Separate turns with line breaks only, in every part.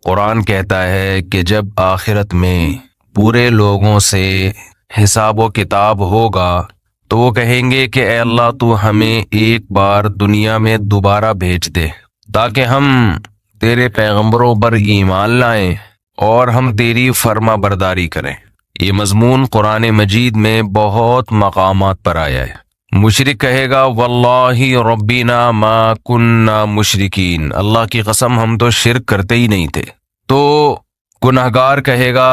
कुरान कहता है कि जब आखिरत में पूरे लोगों से हिसाब व किताब होगा तो वो कहेंगे कि ए अल्लाह तू हमें एक बार दुनिया में दोबारा भेज दे ताकि हम तेरे पैगंबरों पर ईमान लाएं और हम तेरी फर्मा बरदारी करें। ये मजमून कुरान मजीद में बहुत मकामात पर आया है। मुशरिक कहेगा वल्लाहि रब्बिना मा कुन्ना मुशरिकीन, अल्लाह की कसम हम तो शिरक करते ही नहीं थे। तो गुनहगार कहेगा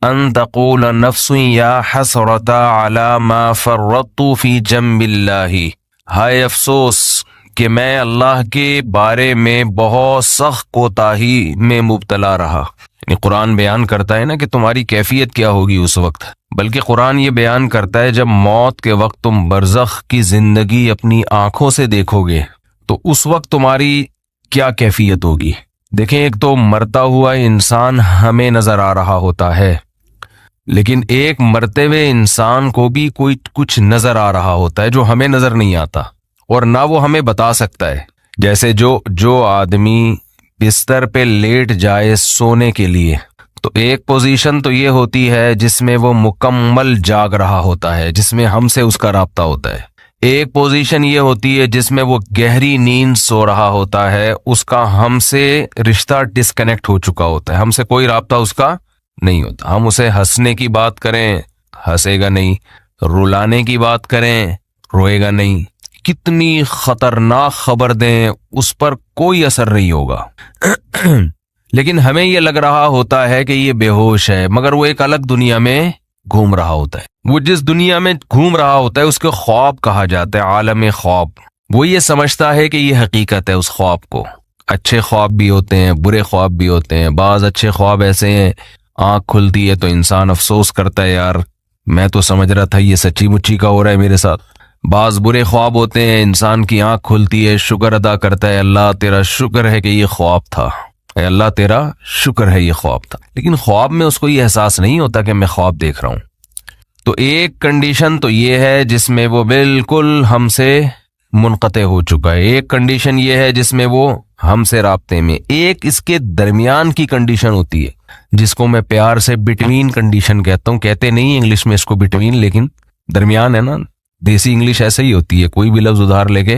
अन तक़ूल नफ्सुन या हसरता अला मा फर्रतु फी जम्बिल्लाहि, हाय अफसोस कि मैं अल्लाह के बारे में बहुत सख्त कोताही में मुब्तला रहा। कुरान बयान करता है ना कि तुम्हारी कैफियत क्या होगी उस वक्त, बल्कि कुरान ये बयान करता है जब मौत के वक्त तुम बरज़ख की जिंदगी अपनी आंखों से देखोगे तो उस वक्त तुम्हारी क्या कैफियत होगी। देखें, एक तो मरता हुआ इंसान हमें नजर आ रहा होता है, लेकिन एक मरते हुए इंसान को भी कोई कुछ नजर आ रहा होता है जो हमें नजर नहीं आता और ना वो हमें बता सकता है। जैसे जो आदमी बिस्तर पे लेट जाए सोने के लिए, तो एक पोजीशन तो ये होती है जिसमें वो मुकम्मल जाग रहा होता है, जिसमें हमसे उसका राब्ता होता है। एक पोजीशन ये होती है जिसमें वो गहरी नींद सो रहा होता है, उसका हमसे रिश्ता डिस्कनेक्ट हो चुका होता है, हमसे कोई राब्ता उसका नहीं होता। हम उसे हंसने की बात करें हंसेगा नहीं, रुलाने की बात करें रोएगा नहीं, कितनी खतरनाक खबर दें उस पर कोई असर नहीं होगा। लेकिन हमें यह लग रहा होता है कि ये बेहोश है, मगर वो एक अलग दुनिया में घूम रहा होता है। वो जिस दुनिया में घूम रहा होता है उसके ख्वाब कहा जाता है, आलम ख्वाब। वो ये समझता है कि ये हकीकत है उस ख्वाब को। अच्छे ख्वाब भी होते हैं, बुरे ख्वाब भी होते हैं। बाज अच्छे ख्वाब ऐसे हैं, आंख खुलती है तो इंसान अफसोस करता है, यार मैं तो समझ रहा था ये सच्ची मुच्ची का हो रहा है मेरे साथ। बाज बुरे ख्वाब होते हैं, इंसान की आंख खुलती है, शुक्र अदा करता है, अल्लाह तेरा शुक्र है कि ये ख्वाब था, अल्लाह तेरा शुक्र है ये ख्वाब था। लेकिन ख्वाब में उसको ये एहसास नहीं होता कि मैं ख्वाब देख रहा हूं। तो एक कंडीशन तो ये है जिसमें वो बिल्कुल हमसे मुनक़ते हो चुका है, एक कंडीशन ये है जिसमें वो हमसे राब्ते में, एक इसके दरमियान की कंडीशन होती है जिसको मैं प्यार से बिटवीन कंडीशन कहता हूं। कहते नहीं इंग्लिश में इसको बिटवीन, लेकिन दरमियान है ना, देसी इंग्लिश ऐसे ही होती है, कोई भी लफ्ज उधार लेके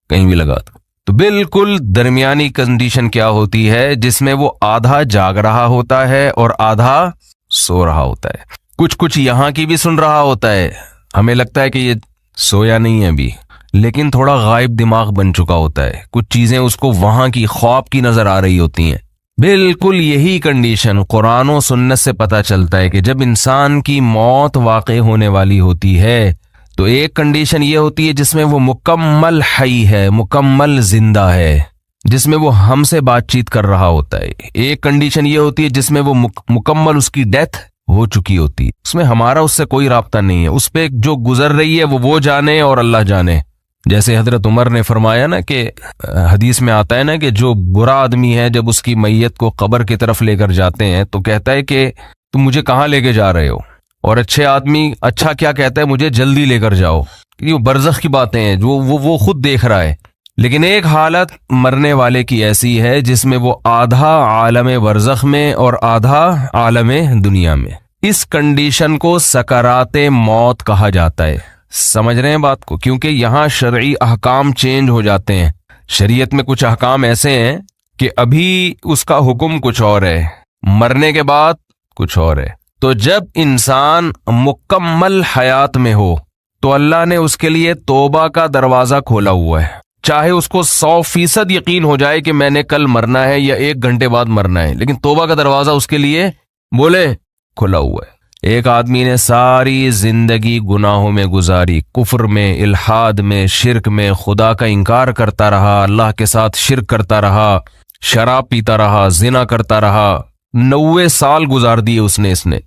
कहीं भी लगा दो। तो बिल्कुल दरमियानी कंडीशन क्या होती है जिसमें वो आधा जाग रहा होता है और आधा सो रहा होता है। कुछ कुछ यहाँ की भी सुन रहा होता है, हमें लगता है कि ये सोया नहीं है अभी, लेकिन थोड़ा गायब दिमाग बन चुका होता है, कुछ चीजें उसको वहां की ख्वाब की नजर आ रही होती हैं। बिल्कुल यही कंडीशन कुरान और सुन्नत से पता चलता है कि जब इंसान की मौत वाक़ई होने वाली होती है तो एक कंडीशन ये होती है जिसमें वो मुकम्मल हई है, मुकम्मल जिंदा है, जिसमें वो हमसे बातचीत कर रहा होता है। एक कंडीशन ये होती है जिसमें वो मुकम्मल उसकी डेथ हो चुकी होती है, उसमें हमारा उससे कोई राब्ता नहीं है, उस पे जो गुजर रही है वो जाने और अल्लाह जाने। जैसे हजरत उमर ने फरमाया ना कि हदीस में आता है ना कि जो बुरा आदमी है जब उसकी मैयत को कब्र की तरफ लेकर जाते हैं तो कहता है कि तुम मुझे कहाँ लेके जा रहे हो, और अच्छे आदमी अच्छा क्या कहता है, मुझे जल्दी लेकर जाओ। ये बरज़ख की बातें हैं जो वो खुद देख रहा है। लेकिन एक हालत मरने वाले की ऐसी है जिसमें वो आधा आलम बरज़ख में और आधा आलम दुनिया में। इस कंडीशन को सकराते मौत कहा जाता है। समझ रहे हैं बात को, क्योंकि यहाँ शरई अहकाम चेंज हो जाते हैं। शरीयत में कुछ अहकाम ऐसे हैं कि अभी उसका हुक्म कुछ और है, मरने के बाद कुछ और है। तो जब इंसान मुकम्मल हयात में हो तो अल्लाह ने उसके लिए तौबा का दरवाजा खोला हुआ है, चाहे उसको 100% यकीन हो जाए कि मैंने कल मरना है या 1 घंटे बाद मरना है, लेकिन तौबा का दरवाजा उसके लिए बोले खुला हुआ है। एक आदमी ने सारी जिंदगी गुनाहों में गुजारी, कुफ्र में, इल्हाद में, शिरक में, खुदा का इनकार करता रहा, अल्लाह के साथ शिरक करता रहा, शराब पीता रहा, जिना करता रहा, 90 साल गुजार दिए उसने।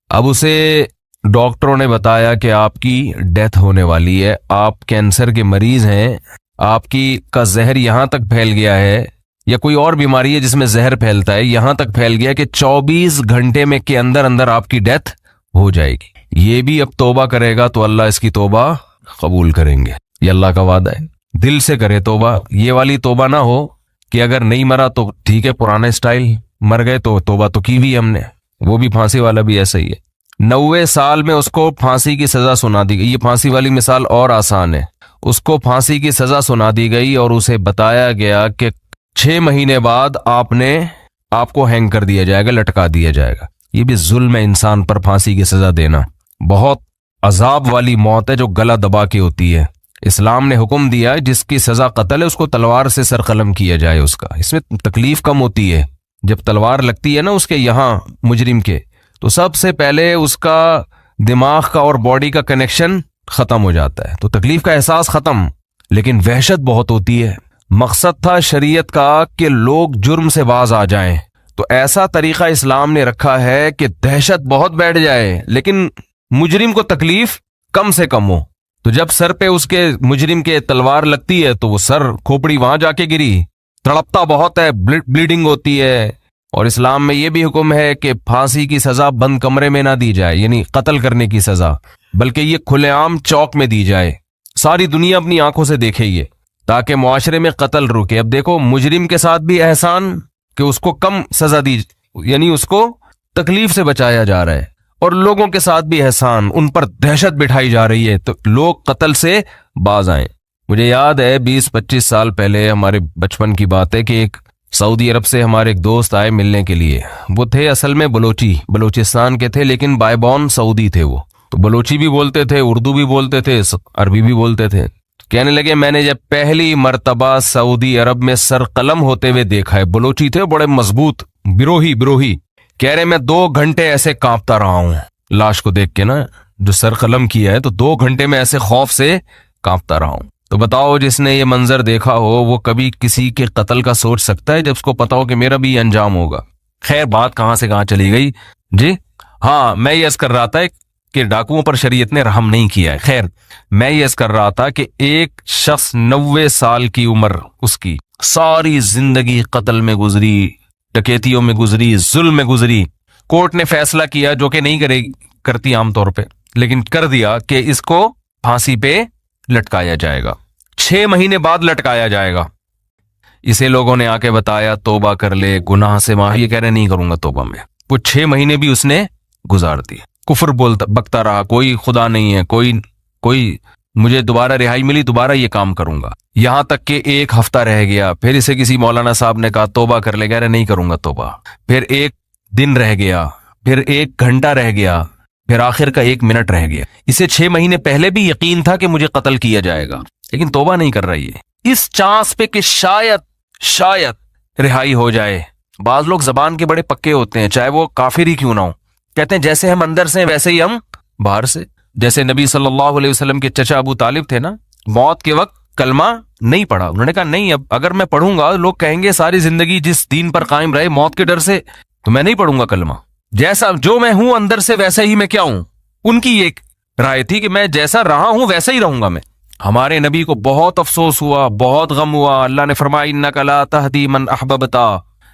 अब उसे डॉक्टरों ने बताया कि आपकी डेथ होने वाली है, आप कैंसर के मरीज हैं, आपकी का जहर यहां तक फैल गया है, या कोई और बीमारी है जिसमें जहर फैलता है, यहां तक फैल गया कि 24 घंटे में के अंदर अंदर आपकी डेथ हो जाएगी। ये भी अब तौबा करेगा तो अल्लाह इसकी तौबा कबूल करेंगे, ये अल्लाह का वादा है। दिल से करे तौबा, ये वाली तौबा ना हो कि अगर नहीं मरा तो ठीक है पुराना स्टाइल, मर गए तो तौबा तो की हुई हमने। वो भी फांसी वाला भी ऐसा ही है, 90 साल में उसको फांसी की सजा सुना दी गई। ये फांसी वाली मिसाल और आसान है। उसको फांसी की सजा सुना दी गई और उसे बताया गया कि 6 महीने बाद आपको हैंग कर दिया जाएगा, लटका दिया जाएगा। ये भी जुल्म है इंसान पर फांसी की सजा देना। बहुत अजाब वाली मौत है जो गला दबा के होती है। इस्लाम ने हुक्म दिया है जिसकी सजा कत्ल है उसको तलवार से सर कलम किया जाए उसका। इसमें तकलीफ कम होती है। जब तलवार लगती है ना उसके यहाँ मुजरिम के, तो सबसे पहले उसका दिमाग का और बॉडी का कनेक्शन खत्म हो जाता है, तो तकलीफ का एहसास खत्म, लेकिन वहशत बहुत होती है। मकसद था शरीयत का कि लोग जुर्म से बाज आ जाएं, तो ऐसा तरीका इस्लाम ने रखा है कि दहशत बहुत बैठ जाए लेकिन मुजरिम को तकलीफ कम से कम हो। तो जब सर पे उसके मुजरिम के तलवार लगती है तो वो सर खोपड़ी वहां जाके गिरी, तड़पता बहुत है, ब्लीडिंग होती है। और इस्लाम में यह भी हुक्म है कि फांसी की सजा बंद कमरे में ना दी जाए, यानी कत्ल करने की सजा, बल्कि ये खुलेआम चौक में दी जाए, सारी दुनिया अपनी आंखों से देखे ये, ताकि मुआशरे में कत्ल रुके। अब देखो मुजरिम के साथ भी एहसान कि उसको कम सजा दी, यानी उसको तकलीफ से बचाया जा रहा है, और लोगों के साथ भी एहसान, उन पर दहशत बिठाई जा रही है तो लोग कत्ल से बाज आए। मुझे याद है 20-25 साल पहले, हमारे बचपन की बात है, कि एक सऊदी अरब से हमारे एक दोस्त आए मिलने के लिए। वो थे असल में बलोचिस्तान के थे, लेकिन बायबॉर्न सऊदी थे वो। तो बलोची भी बोलते थे, उर्दू भी बोलते थे, अरबी भी बोलते थे। कहने लगे मैंने जब पहली मर्तबा सऊदी अरब में सर कलम होते हुए देखा है। बलोची थे, बड़े मजबूत, बिरोही। कह रहे मैं 2 घंटे ऐसे कांपता रहा हूं लाश को देख के ना, जो सर कलम किया है, तो 2 घंटे में ऐसे खौफ से कांपता रहा हूं। तो बताओ जिसने ये मंजर देखा हो वो कभी किसी के कत्ल का सोच सकता है जब उसको पता हो कि मेरा भी अंजाम होगा। खैर बात कहां से कहां चली गई जी। हाँ, मैं ये कर रहा था कि डाकुओं पर शरीयत ने रहम नहीं किया है। खैर मैं ये कर रहा था कि एक शख्स 90 साल की उम्र, उसकी सारी जिंदगी कत्ल में गुजरी, डकैतियों में गुजरी, जुल्म में गुजरी। कोर्ट ने फैसला किया, जो कि नहीं करती आमतौर पे, लेकिन कर दिया कि इसको फांसी पे लटकाया जाएगा, 6 महीने बाद लटकाया जाएगा। इसे लोगों ने आके बताया तौबा कर ले, गुनाह से माफी। ये कह रहे नहीं करूंगा तौबा में। वो 6 महीने भी उसने गुजार दिए, कुफर बकता रहा, कोई खुदा नहीं है, कोई मुझे दोबारा रिहाई मिली, दोबारा ये काम करूंगा। यहां तक कि 1 हफ्ता रह गया, फिर इसे किसी मौलाना साहब ने कहा तौबा कर ले, कह रहे नहीं करूंगा तौबा। फिर 1 दिन रह गया, फिर 1 घंटा रह गया, फिर आखिर का 1 मिनट रह गया। इसे 6 महीने पहले भी यकीन था कि मुझे कत्ल किया जाएगा, लेकिन तौबा नहीं कर रही है, इस चांस पे कि शायद रिहाई हो जाए। बाज लोग जबान के बड़े पक्के होते हैं, चाहे वो काफिर ही क्यों ना हो। कहते हैं जैसे हम अंदर से वैसे ही हम बाहर से। जैसे नबी सल्लल्लाहु अलैहि वसल्लम के चचा अबू तालिब थे ना, मौत के वक्त कलमा नहीं पढ़ा। उन्होंने कहा नहीं, अब अगर मैं पढ़ूंगा लोग कहेंगे सारी जिंदगी जिस दीन पर कायम रहे मौत के डर से, तो मैं नहीं पढ़ूंगा कलमा। जैसा जो मैं हूं अंदर से वैसे ही मैं क्या हूं। उनकी एक राय थी कि मैं जैसा रहा हूं वैसा ही रहूंगा मैं। हमारे नबी को बहुत अफसोस हुआ, बहुत गम हुआ। अल्लाह ने फरमाया इन्नका ला तहदी मन अहबबता,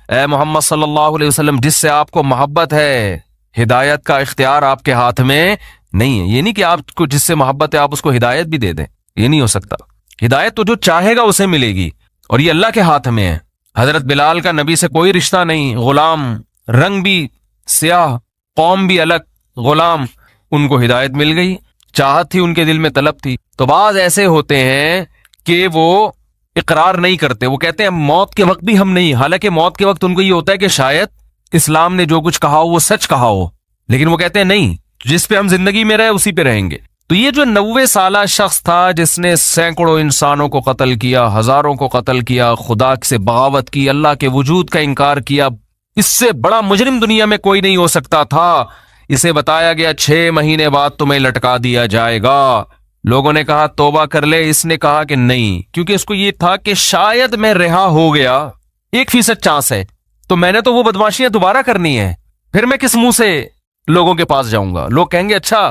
ए मोहम्मद सल्लल्लाहु अलैहि वसल्लम जिससे आपको मोहब्बत है, हिदायत का इख्तियार आपके हाथ में नहीं है। ये नहीं कि आपको जिससे मोहब्बत है आप उसको हिदायत भी दे दें, ये नहीं हो सकता। हिदायत तो जो चाहेगा उसे मिलेगी, और ये अल्लाह के हाथ में है। हजरत बिलाल का नबी से कोई रिश्ता नहीं, गुलाम, रंग भी स्याह, कौम भी अलग, गुलाम, उनको हिदायत मिल गई। चाहत थी उनके दिल में, तलब थी। तो बाज ऐसे होते हैं कि वो इकरार नहीं करते, वो कहते हैं मौत के वक्त भी हम नहीं। हालांकि मौत के वक्त उनको ये होता है कि शायद इस्लाम ने जो कुछ कहा हो वो सच कहा हो, लेकिन वो कहते हैं नहीं, जिस पे हम जिंदगी में रहे उसी पे रहेंगे। तो ये जो 90 साला शख्स था जिसने सैकड़ों इंसानों को कत्ल किया, हजारों को कत्ल किया, खुदा से बगावत की, अल्लाह के वजूद का इनकार किया, इससे बड़ा मुजरिम दुनिया में कोई नहीं हो सकता था। इसे बताया गया 6 महीने बाद तुम्हें लटका दिया जाएगा। लोगों ने कहा तौबा कर ले, इसने कहा कि नहीं, क्योंकि उसको ये था कि शायद मैं रिहा हो गया, 1% चांस है, तो मैंने तो वो बदमाशियां दोबारा करनी है, फिर मैं किस मुंह से लोगों के पास जाऊंगा। लोग कहेंगे अच्छा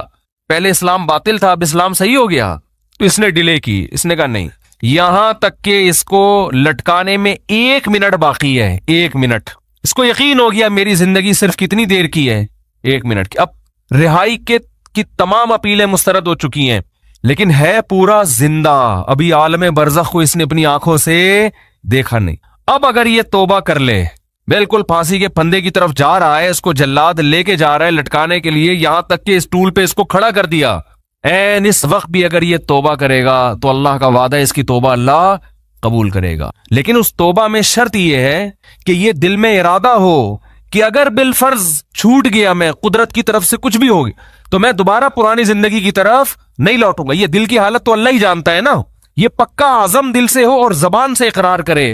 पहले इस्लाम बातिल था अब इस्लाम सही हो गया। तो इसने डिले की, इसने कहा नहीं, यहां तक कि इसको लटकाने में 1 मिनट बाकी है, 1 मिनट। इसको यकीन हो गया मेरी जिंदगी सिर्फ कितनी देर की है, 1 मिनट की। अब रिहाई की तमाम अपीलें मुस्तरद हो चुकी हैं, लेकिन है पूरा जिंदा, अभी आलम बरज़ख को इसने अपनी आंखों से देखा नहीं। अब अगर ये तौबा कर ले बिल्कुल फांसी के फंदे की तरफ जा रहा है, इसको जल्लाद लेके जा रहा है लटकाने के लिए, यहां तक कि स्टूल पे इसको खड़ा कर दिया। एन इस वक्त भी अगर ये तौबा करेगा तो अल्लाह का वादा है इसकी तौबा अल्लाह कबूल करेगा। लेकिन उस तौबा में शर्त यह है कि ये दिल में इरादा हो कि अगर बिलफर्ज छूट गया, मैं कुदरत की तरफ से कुछ भी होगी, तो मैं दोबारा पुरानी जिंदगी की तरफ नहीं लौटूंगा। ये दिल की हालत तो अल्लाह ही जानता है ना। ये पक्का आजम दिल से हो और जबान से इकरार करे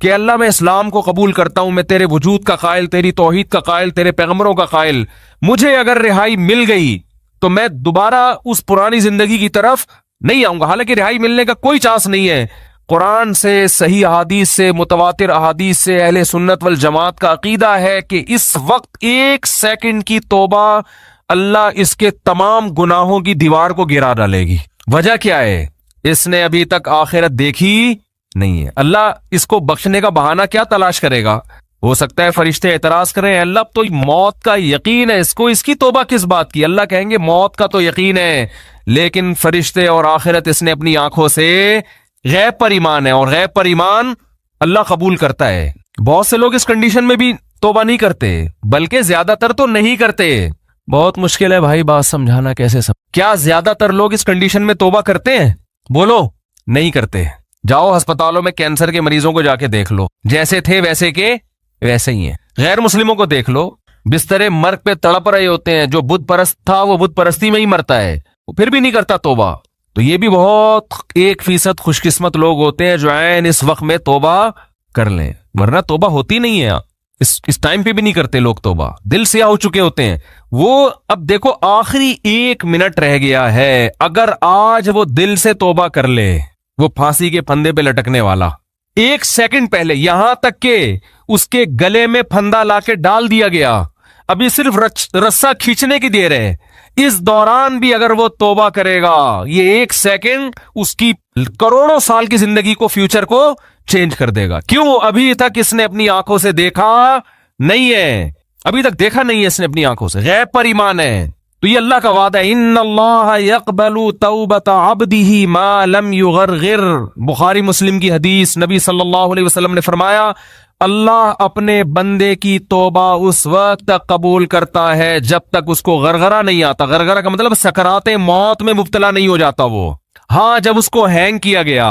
कि अल्लाह मैं इस्लाम को कबूल करता हूं, मैं तेरे वजूद का कायल, तेरी तौहीद का कायल, तेरे पैगंबरों का कायल, मुझे अगर रिहाई मिल गई तो मैं दोबारा उस पुरानी जिंदगी की तरफ नहीं आऊंगा। हालांकि रिहाई मिलने का कोई चांस नहीं है। कुरान से, सही अहादीस से, मुतवातिर अहादीस से अहले सुन्नत वल जमात का अकीदा है कि इस वक्त 1 सेकंड की तौबा अल्लाह इसके तमाम गुनाहों की दीवार को गिरा डालेगी। वजह क्या है? इसने अभी तक आखिरत देखी नहीं है। अल्लाह इसको बख्शने का बहाना क्या तलाश करेगा? हो सकता है फरिश्ते एतराज करें, अल्लाह तो मौत का यकीन है इसको, इसकी तौबा किस बात की? अल्लाह कहेंगे मौत का तो यकीन है, लेकिन फरिश्ते और आखिरत इसने अपनी आंखों से गैब पर ईमान है, और गैब पर ईमान अल्लाह कबूल करता है। बहुत से लोग इस कंडीशन में भी तौबा नहीं करते, बल्कि ज्यादातर तो नहीं करते। बहुत मुश्किल है भाई बात समझाना, कैसे सब। क्या ज्यादातर लोग इस कंडीशन में तौबा करते हैं? बोलो, नहीं करते। जाओ अस्पतालों में कैंसर के मरीजों को जाके देख लो, जैसे थे वैसे के वैसे ही हैं। गैर मुस्लिमों को देख लो, बिस्तरे मर्ग पे तड़प रहे होते हैं। जो बुत परस्त था वो बुत परस्ती में ही मरता है, वो फिर भी नहीं करता तौबा। तो ये भी बहुत 1% खुशकिस्मत लोग होते हैं जो ऐन इस वक्त में तौबा कर लें, वरना तौबा होती नहीं है। इस टाइम पे भी नहीं करते लोग तौबा, दिल से हो चुके होते हैं वो। अब देखो आखिरी 1 मिनट रह गया है, अगर आज वो दिल से तौबा कर ले, वो फांसी के फंदे पे लटकने वाला 1 सेकंड पहले, यहां तक के उसके गले में फंदा लाके डाल दिया गया, अभी सिर्फ रस्सा खींचने की देर है। इस दौरान भी अगर वो तौबा करेगा, ये 1 सेकंड उसकी करोड़ों साल की जिंदगी को, फ्यूचर को चेंज कर देगा। क्यों? अभी तक इसने अपनी आंखों से देखा नहीं है, अभी तक देखा नहीं है इसने अपनी आंखों से, गैब पर ईमान है। तो ये अल्लाह का वादा है, इन्नल्लाह यक़बलु तौबत अब्दिही मा लम युग़रग़िर। बुखारी मुस्लिम की हदीस, नबी सल्लल्लाहु अलैहि वसल्लम ने फरमाया अल्लाह अपने बंदे की तौबा उस वक्त तक कबूल करता है जब तक उसको गरगरा नहीं आता। गरगरा का मतलब सकराते मौत में मुब्तला नहीं हो जाता वो। हाँ, जब उसको हैंग किया गया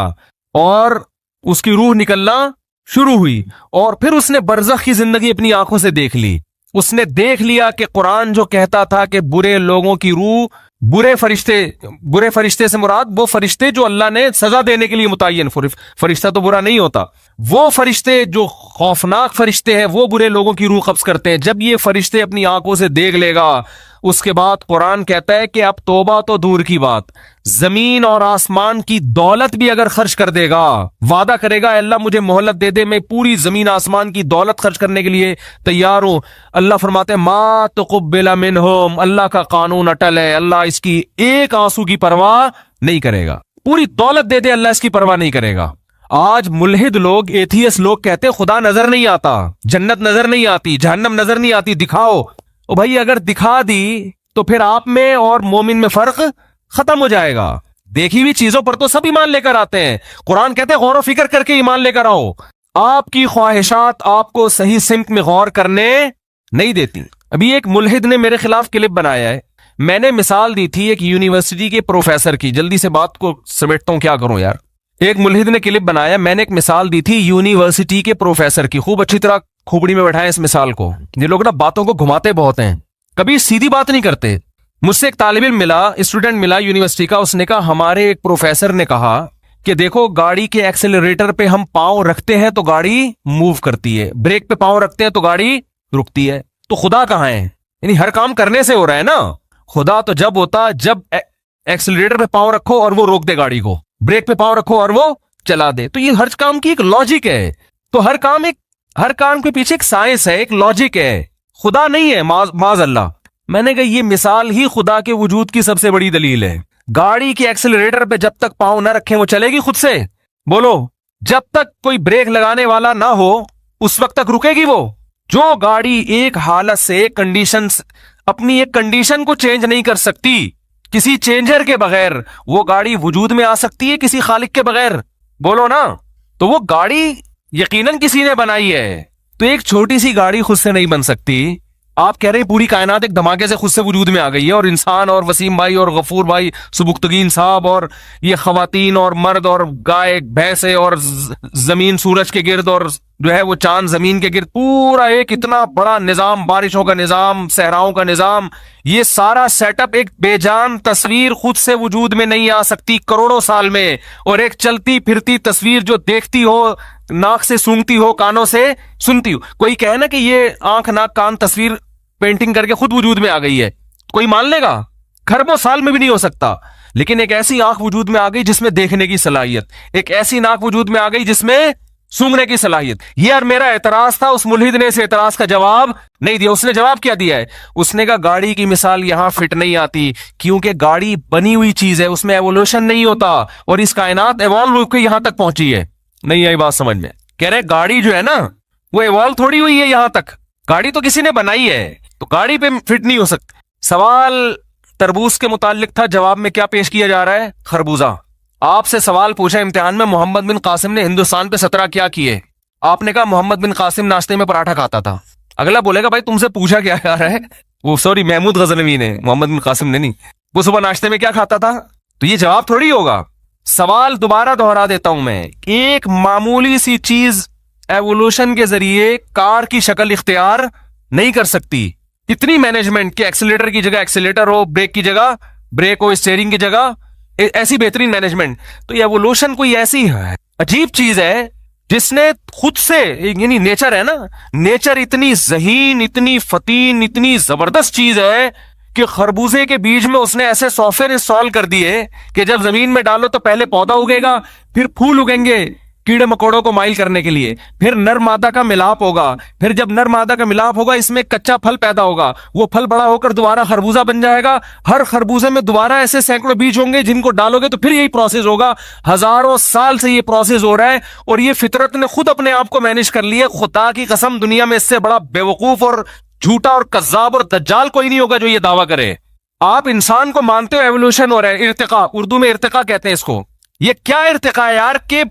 और उसकी रूह निकलना शुरू हुई और फिर उसने बरज़ख की जिंदगी अपनी आंखों से देख ली, उसने देख लिया कि कुरान जो कहता था कि बुरे लोगों की रूह, बुरे फरिश्ते से मुराद वो फरिश्ते जो अल्लाह ने सजा देने के लिए मुतय्यन, फरिश्ता तो बुरा नहीं होता, वो फरिश्ते जो खौफनाक फरिश्ते हैं वो बुरे लोगों की रूह कब्ज करते हैं। जब ये फरिश्ते अपनी आंखों से देख लेगा, उसके बाद कुरान कहता है कि अब तौबा तो दूर की बात, जमीन और आसमान की दौलत भी अगर खर्च कर देगा, वादा करेगा अल्लाह मुझे मोहलत दे दे, मैं पूरी जमीन आसमान की दौलत खर्च करने के लिए तैयार हूं। अल्लाह फरमाते हैं मा तुक़ब्बिला मिनहुम, अल्लाह का कानून अटल है, अल्लाह इसकी एक आंसू की परवाह नहीं करेगा। पूरी दौलत दे दे, अल्लाह इसकी परवाह नहीं करेगा। आज मुल्हिद लोग, एथियस लोग कहते हैं खुदा नजर नहीं आता, जन्नत नजर नहीं आती, जहन्नम नजर नहीं आती, दिखाओ। ओ भाई, अगर दिखा दी तो फिर आप में और मोमिन में फर्क खत्म हो जाएगा। देखी हुई चीजों पर तो सब ईमान लेकर आते हैं। कुरान कहते हैं गौर फिक्र करके ईमान लेकर आओ। आपकी ख्वाहिशात आपको सही सिमत में गौर करने नहीं देती। अभी एक मुल्हिद ने मेरे खिलाफ क्लिप बनाया है, मैंने मिसाल दी थी एक यूनिवर्सिटी के प्रोफेसर की। जल्दी से बात को समेटता हूं, क्या करूं यार। एक मुल्हिद ने क्लिप बनाया, मैंने एक मिसाल दी थी यूनिवर्सिटी के प्रोफेसर की। खूब अच्छी तरह खोपड़ी में बैठाएं इस मिसाल को। ये लोग ना बातों को घुमाते बहुत हैं, कभी सीधी बात नहीं करते। मुझसे एक तालिब इल्म मिला, स्टूडेंट मिला यूनिवर्सिटी का, उसने कहा हमारे एक प्रोफेसर ने कहा कि देखो गाड़ी के एक्सेलरेटर पे हम पांव रखते हैं तो गाड़ी मूव करती है, ब्रेक पे पांव रखते हैं तो गाड़ी रुकती है। तो खुदा कहां है? यानी हर काम करने से हो रहा है ना। खुदा तो जब होता जब एक्सेलरेटर पे पांव रखो और वो रोक दे गाड़ी को, ब्रेक पे पांव रखो और वो चला दे। तो ये हर काम की एक लॉजिक है। तो हर काम के पीछे एक साइंस है, एक लॉजिक है। खुदा नहीं है माज अल्लाह। मैंने कहा ये मिसाल ही खुदा के वजूद की सबसे बड़ी दलील है। गाड़ी के एक्सेलरेटर पे जब तक पांव ना रखें वो चलेगी खुद से? बोलो, जब तक कोई ब्रेक लगाने वाला ना हो उस वक्त तक रुकेगी वो? जो गाड़ी एक हालत से, एक कंडीशन, अपनी एक कंडीशन को चेंज नहीं कर सकती, किसी चेंजर के बगैर वो गाड़ी वजूद में आ सकती है किसी खालिक के बगैर? बोलो ना। तो वो गाड़ी यकीनन किसी ने बनाई है, तो एक छोटी सी गाड़ी खुद से नहीं बन सकती। आप कह रहे हैं पूरी कायनात एक धमाके से खुद से वजूद में आ गई है, और इंसान और वसीम भाई और गफूर भाई सुबुक्तगीन साहब और ये खवातीन और मर्द और गाय भैंसे और जमीन सूरज के गिर्द और जो है वो चांद जमीन के गिर्द, पूरा एक इतना बड़ा निजाम, बारिशों का निजाम, सहराओं का निजाम, ये सारा सेटअप एक बेजान तस्वीर खुद से वजूद में नहीं आ सकती करोड़ों साल में। और एक चलती फिरती तस्वीर जो देखती हो, नाक से सूंघती हो, कानों से सुनती हो। कोई कहे ना कि ये आंख नाक कान तस्वीर पेंटिंग करके खुद वजूद में आ गई है, कोई मान लेगा? खरबों साल में भी नहीं हो सकता। लेकिन एक ऐसी आंख वजूद में आ गई जिसमें देखने की सलाहियत, एक ऐसी नाक वजूद में आ गई जिसमें सूंघने की सलाहियत। ये और मेरा एतराज था, उस मुल्हिद ने इस एतराज का जवाब नहीं दिया। उसने जवाब क्या दिया है? उसने कहा गाड़ी की मिसाल यहां फिट नहीं आती, क्योंकि गाड़ी बनी हुई चीज है, उसमें एवोल्यूशन नहीं होता, और इस कायनात एवॉल्व होकर यहां तक पहुंची है। नहीं आई बात समझ में? कह रहे गाड़ी जो है ना वो एवॉल्व थोड़ी हुई है यहां तक, गाड़ी तो किसी ने बनाई है, तो गाड़ी पे फिट नहीं हो सकती। सवाल तरबूज के मुतालिक था, जवाब में क्या पेश किया जा रहा है? खरबूजा। आपसे सवाल पूछा इम्तिहान में, मोहम्मद बिन कासिम ने हिंदुस्तान पे 17 क्या किए? आपने कहा मोहम्मद बिन कासिम नाश्ते में पराठा खाता था। अगला बोलेगा भाई तुमसे पूछा क्या जा रहा है? वो सॉरी महमूद गजनवी ने, मोहम्मद बिन कासिम ने नहीं। वो सुबह नाश्ते में क्या खाता था? तो ये जवाब थोड़ी होगा। सवाल दोबारा दोहरा देता हूं मैं, एक मामूली सी चीज एवोल्यूशन के जरिए कार की शक्ल इख्तियार नहीं कर सकती। इतनी मैनेजमेंट के एक्सीलेटर की जगह एक्सीलेटर हो, ब्रेक की जगह ब्रेक हो, स्टीयरिंग की जगह ऐसी बेहतरीन मैनेजमेंट। तो ये एवोल्यूशन कोई ऐसी है अजीब चीज है जिसने खुद से, यानी नेचर है ना, नेचर इतनी जहीन, इतनी फतीन, इतनी जबरदस्त चीज है कि खरबूजे के बीज में उसने ऐसे सॉफ्टवेयर इंस्टॉल कर दिए कि जब जमीन में डालो तो पहले पौधा उगेगा, फिर फूल उगेंगे कीड़े मकोड़ों को माइल करने के लिए, फिर नर मादा का मिलाप होगा, फिर जब नर मादा का मिलाप होगा इसमें कच्चा फल पैदा होगा, वो फल बड़ा होकर दोबारा खरबूजा बन जाएगा। हर खरबूजे में दोबारा ऐसे सैकड़ों बीज होंगे जिनको डालोगे तो फिर यही प्रोसेस होगा। हजारों साल से ये प्रोसेस हो रहा है और ये फितरत ने खुद अपने आप को मैनेज कर लिया। खुदा की कसम दुनिया में इससे बड़ा बेवकूफ और झूठा और कज्जाब और दज्जाल कोई नहीं होगा जो ये दावा करे। आप इंसान को मानते हो एवोल्यूशन हो रहा है, इर्तिका, उर्दू में इर्तिका कहते हैं इसको। ये क्या इर्तिका है यार? के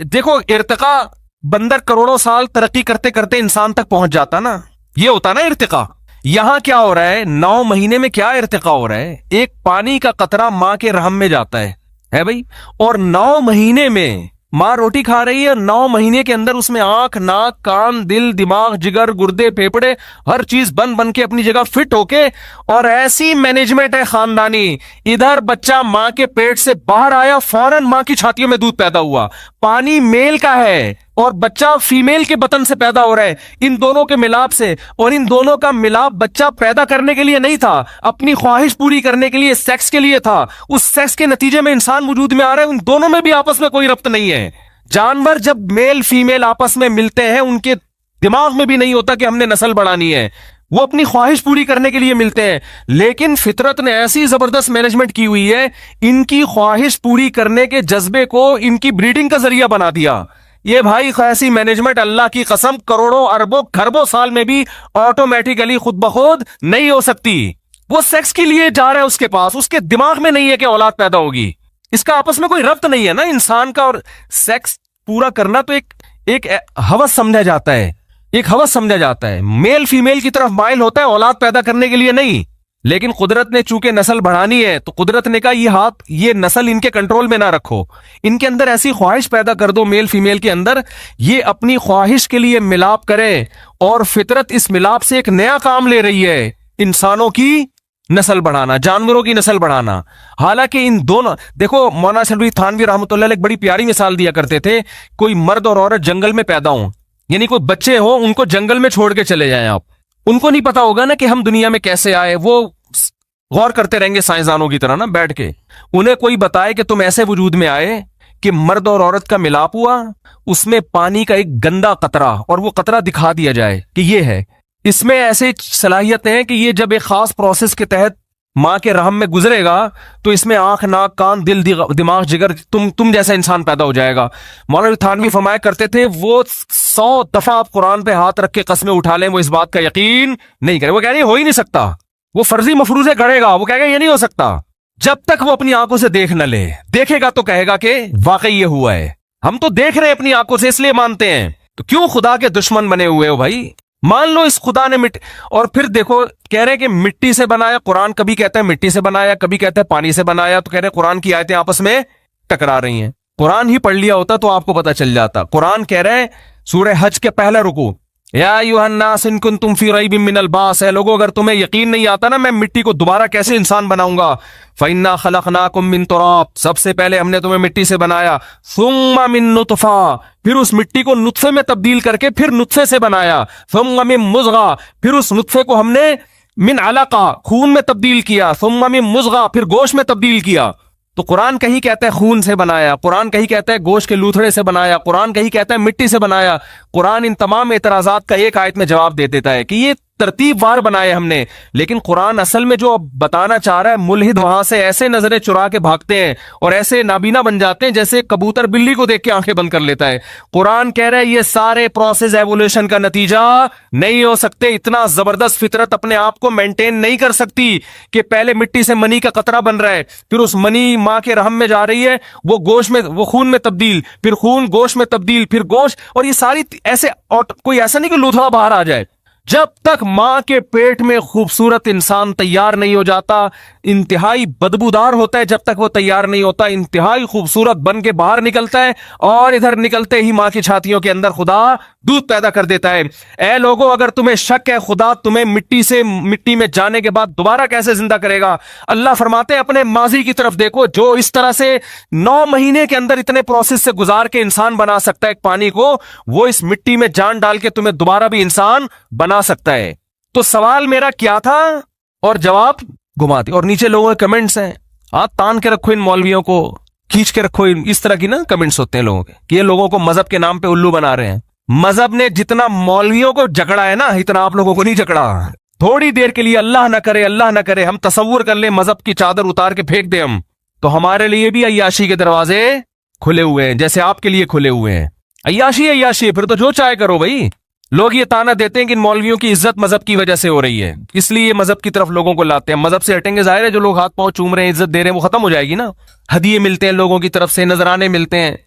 देखो इर्तिका, बंदर करोड़ों साल तरक्की करते करते इंसान तक पहुंच जाता ना, ये होता ना इर्तिका। यहां क्या हो रहा है? 9 महीने में क्या इर्तिका हो रहा है? एक पानी का कतरा मां के रहम में जाता है भाई, और 9 महीने में मां रोटी खा रही है। 9 महीने के अंदर उसमें आंख, नाक, कान, दिल, दिमाग, जिगर, गुर्दे, फेफड़े, हर चीज बन बन के अपनी जगह फिट होके, और ऐसी मैनेजमेंट है खानदानी। इधर बच्चा मां के पेट से बाहर आया, फौरन मां की छातियों में दूध पैदा हुआ। पानी मेल का है और बच्चा फीमेल के बतन से पैदा हो रहा है, इन दोनों के मिलाप से। और इन दोनों का मिलाप बच्चा पैदा करने के लिए नहीं था, अपनी ख्वाहिश पूरी करने के लिए, सेक्स के लिए था। उस सेक्स के नतीजे में इंसान वजूद में आ रहा है। उन दोनों में भी आपस में कोई रब्त नहीं है। जानवर जब मेल फीमेल आपस में मिलते हैं, उनके दिमाग में भी नहीं होता कि हमने नस्ल बढ़ानी है, वो अपनी ख्वाहिश पूरी करने के लिए मिलते हैं। लेकिन फितरत ने ऐसी जबरदस्त मैनेजमेंट की हुई है, इनकी ख्वाहिश पूरी करने के जज्बे को इनकी ब्रीडिंग का जरिया बना दिया। ये भाई ऐसी मैनेजमेंट अल्लाह की कसम करोड़ों अरबों खरबों साल में भी ऑटोमेटिकली खुद ब खुद नहीं हो सकती। वो सेक्स के लिए जा रहा है उसके पास, उसके दिमाग में नहीं है कि औलाद पैदा होगी। इसका आपस में कोई रब्त नहीं है ना इंसान का। और सेक्स पूरा करना तो एक हवस समझा जाता है, एक हवस समझा जाता है। मेल फीमेल की तरफ माइल होता है औलाद पैदा करने के लिए नहीं। लेकिन कुदरत ने चूंकि नस्ल बढ़ानी है, तो कुदरत ने कहा ये नस्ल इनके कंट्रोल में ना रखो, इनके अंदर ऐसी ख्वाहिश पैदा कर दो मेल फीमेल के अंदर, ये अपनी ख्वाहिश के लिए मिलाप करें। और फितरत इस मिलाप से एक नया काम ले रही है, इंसानों की नस्ल बढ़ाना, जानवरों की नस्ल बढ़ाना। हालांकि इन दोनों, देखो मौलाना शफी थानवी रहमतुल्लाह अलैह एक बड़ी प्यारी मिसाल दिया करते थे। कोई मर्द और औरत जंगल में पैदा हो, यानी कोई बच्चे हो, उनको जंगल में छोड़ के चले जाएं आप, उनको नहीं पता होगा ना कि हम दुनिया में कैसे आए। वो गौर करते रहेंगे साइंसदानों की तरह ना बैठ के। उन्हें कोई बताए कि तुम ऐसे वजूद में आए कि मर्द और औरत का मिलाप हुआ, उसमें पानी का एक गंदा कतरा, और वो कतरा दिखा दिया जाए कि ये है। इसमें ऐसे सलाहियत है कि ये जब एक खास प्रोसेस के तहत मां के रहम में गुजरेगा तो इसमें आंख, नाक, कान, दिल, दिमाग, जिगर, तुम जैसा इंसान पैदा हो जाएगा। मौलाना थानवी फरमाया करते थे, वो 100 दफा आप कुरान पे हाथ रख के कस्में उठा लें, वो इस बात का यकीन नहीं करे। वो कह रहे हो ही नहीं सकता, वो फर्जी मफरूजे गढ़ेगा, वो कहेगा ये नहीं हो सकता। जब तक वो अपनी आंखों से देख न ले, देखेगा तो कहेगा कि वाकई ये हुआ है। हम तो देख रहे हैं अपनी आंखों से, इसलिए मानते हैं। तो क्यों खुदा के दुश्मन बने हुए हो भाई? मान लो इस खुदा ने मिट्टी, और फिर देखो कह रहे हैं कि मिट्टी से बनाया। कुरान कभी कहता है मिट्टी से बनाया, कभी कहता है पानी से बनाया। तो कह रहे हैं कुरान की आयतें आपस में टकरा रही हैं। कुरान ही पढ़ लिया होता तो आपको पता चल जाता। कुरान कह रहे हैं सूरह हज के पहला रुकू, या अय्युहन्नास इन कुंतुम फी रैबिम मिनल बास, है लोगों अगर तुम्हें यकीन नहीं आता ना मैं मिट्टी को दोबारा कैसे इंसान बनाऊंगा, फइन्ना खलकनाकुम मिन तुराब, सबसे पहले हमने तुम्हें मिट्टी से बनाया, सुम्मा मिन नुतफा, फिर उस मिट्टी को नुत्फे में तब्दील करके फिर नुत्फे से बनाया, सुम्मा मिन मुज़गा, फिर उस नुत्फे को हमने मिन अलका, खून में तब्दील किया, सुम्मा मिन मुज़गा, फिर गोश्त में तब्दील किया। तो कुरान कहीं कहता है खून से बनाया, कुरान कहीं कहता है गोश्त के लूथड़े से बनाया, कुरान कहीं कहता है मिट्टी से बनाया। कुरान इन तमाम एतराजात का एक आयत में जवाब दे देता है कि ये तरतीब वार बनाए हमने। लेकिन कुरान असल में जो बताना चाह रहा है, मुल्हिद वहां से ऐसे नजरें चुरा के भागते हैं और ऐसे नाबीना बन जाते हैं जैसे कबूतर बिल्ली को देख के आंखें बंद कर लेता है। कुरान कह रहा है ये सारे प्रोसेस एवोल्यूशन का नतीजा नहीं हो सकते। इतना जबरदस्त फितरत अपने आप को मेंटेन नहीं कर सकती कि पहले मिट्टी से मनी का कतरा बन रहा है, फिर उस मनी मां के रहम में जा रही है, वो गोश्त में, वो खून में तब्दील, फिर खून गोश्त में तब्दील, फिर गोश्त, और ये सारी ऐसे, कोई ऐसा नहीं कि लूथड़ा बाहर आ जाए। जब तक मां के पेट में खूबसूरत इंसान तैयार नहीं हो जाता, इंतहाई बदबूदार होता है, जब तक वो तैयार नहीं होता इंतहाई खूबसूरत बन के बाहर निकलता है, और इधर निकलते ही मां की छातियों के अंदर खुदा दूध पैदा कर देता है। ए लोगों, अगर तुम्हें शक है खुदा तुम्हें मिट्टी में जाने के बाद दोबारा कैसे जिंदा करेगा, अल्लाह फरमाते हैं अपने माजी की तरफ देखो, जो इस तरह से 9 महीने के अंदर इतने प्रोसेस से गुजार के इंसान बना सकता है एक पानी को, वो इस मिट्टी में जान डाल के तुम्हें दोबारा भी इंसान बना सकता है। तो सवाल मेरा क्या था और जवाब घुमाती। और नीचे लोगों के कमेंट्स हैं, हाथ तान के रखो इन मौलवियों को, खींच के रखो, इस तरह की ना कमेंट्स होते हैं लोगों के कि ये लोगों को मजहब के नाम पे उल्लू बना रहे हैं। मजहब ने जितना मौलवियों को जकड़ा है ना, इतना आप लोगों को नहीं जकड़ा। थोड़ी देर के लिए अल्लाह ना करे, अल्लाह ना करे, हम तसव्वुर कर ले मजहब की चादर उतार के फेंक दे हम, तो हमारे लिए भी अय्याशी के दरवाजे खुले हुए हैं, जैसे आपके लिए खुले हुए हैं। अय्याशी अय्याशी, फिर तो जो चाहे करो भाई। लोग ये ताना देते हैं कि इन मौलवियों की इज्जत मजहब की वजह से हो रही है, इसलिए मजहब की तरफ लोगों को लाते हैं। मजहब से हटेंगे, जाहिर है जो लोग हाथ पांव चूम रहे हैं, इज्जत दे रहे हैं, वो खत्म हो जाएगी ना। हदिये मिलते हैं लोगों की तरफ से, नजराने मिलते हैं,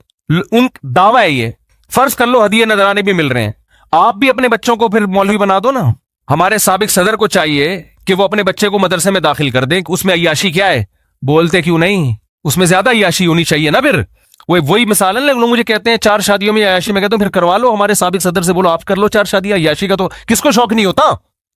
उन दावा है ये। फर्ज कर लो हदिये नजराने भी मिल रहे हैं, आप भी अपने बच्चों को फिर मौलवी बना दो ना। हमारे साबिक सदर को चाहिए कि वो अपने बच्चे को मदरसे में दाखिल कर दें। उसमें अय्याशी क्या है, बोलते क्यों नहीं? उसमें ज्यादा अय्याशी होनी चाहिए ना। फिर वही मिसाल है, लोग मुझे कहते हैं 4 शादियों में अय्याशी, में कहता हूं फिर करवा लो, हमारे साबिक सदर से बोलो आप कर लो 4 शादियां। अय्याशी का तो किसको शौक नहीं होता?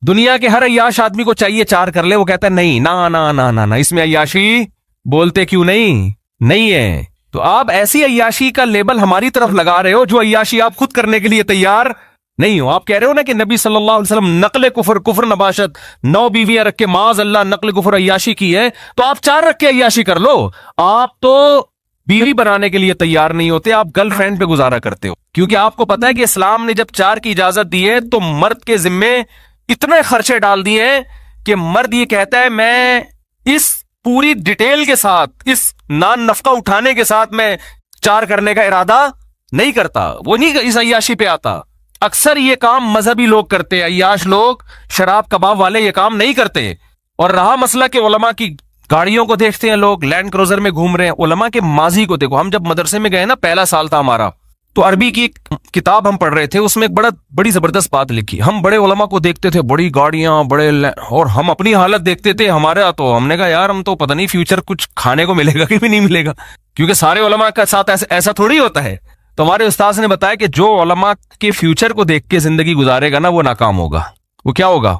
दुनिया के हर अय्याश आदमी को चाहिए 4 कर ले, वो कहता है नहीं, ना ना ना ना ना, इसमें अय्याशी। बोलते क्यों नहीं? नहीं है। तो आप ऐसी अय्याशी का लेबल हमारी तरफ लगा रहे हो जो अय्याशी आप खुद करने के लिए तैयार नहीं हो। आप कह रहे हो ना कि नबी सल्लल्लाहु अलैहि वसल्लम नकल कुफर नबाशत, 9 बीवियां रख के माज अल्लाह नकल कुफर अय्याशी की है, तो आप 4 रख के अय्याशी कर लो। आप तो बीवी बनाने के लिए तैयार नहीं होते, आप गर्लफ्रेंड पे गुजारा करते हो, क्योंकि आपको पता है कि इस्लाम ने जब 4 की इजाजत दी है तो मर्द के जिम्मे इतने खर्चे डाल दिए हैं कि मर्द ये कहता है मैं इस पूरी डिटेल के साथ, इस नान नफका उठाने के साथ मैं 4 करने का इरादा नहीं करता, वो नहीं इस अय्याशी पे आता। अक्सर ये काम मजहबी लोग करते हैं, अय्याश लोग, शराब कबाब वाले ये काम नहीं करते। और रहा मसला कि उलमा की गाड़ियों को देखते हैं, लोग लैंड क्रूजर में घूम रहे हैं, उलमा के माजी को देखो। हम जब मदरसे में गए ना, पहला साल था हमारा, तो अरबी की किताब हम पढ़ रहे थे, उसमें एक बड़ी जबरदस्त बात लिखी। हम बड़े उलमा को देखते थे, बड़ी गाड़ियां, और हम अपनी हालत देखते थे हमारे, तो हमने कहा यार हम तो पता नहीं फ्यूचर कुछ खाने को मिलेगा कि भी नहीं मिलेगा, क्योंकि सारे उलमा के साथ ऐसा थोड़ी होता है। तो हमारे उस्ताद ने बताया कि जो उलमा के फ्यूचर को देख के जिंदगी गुजारेगा ना, वो नाकाम होगा। वो क्या होगा?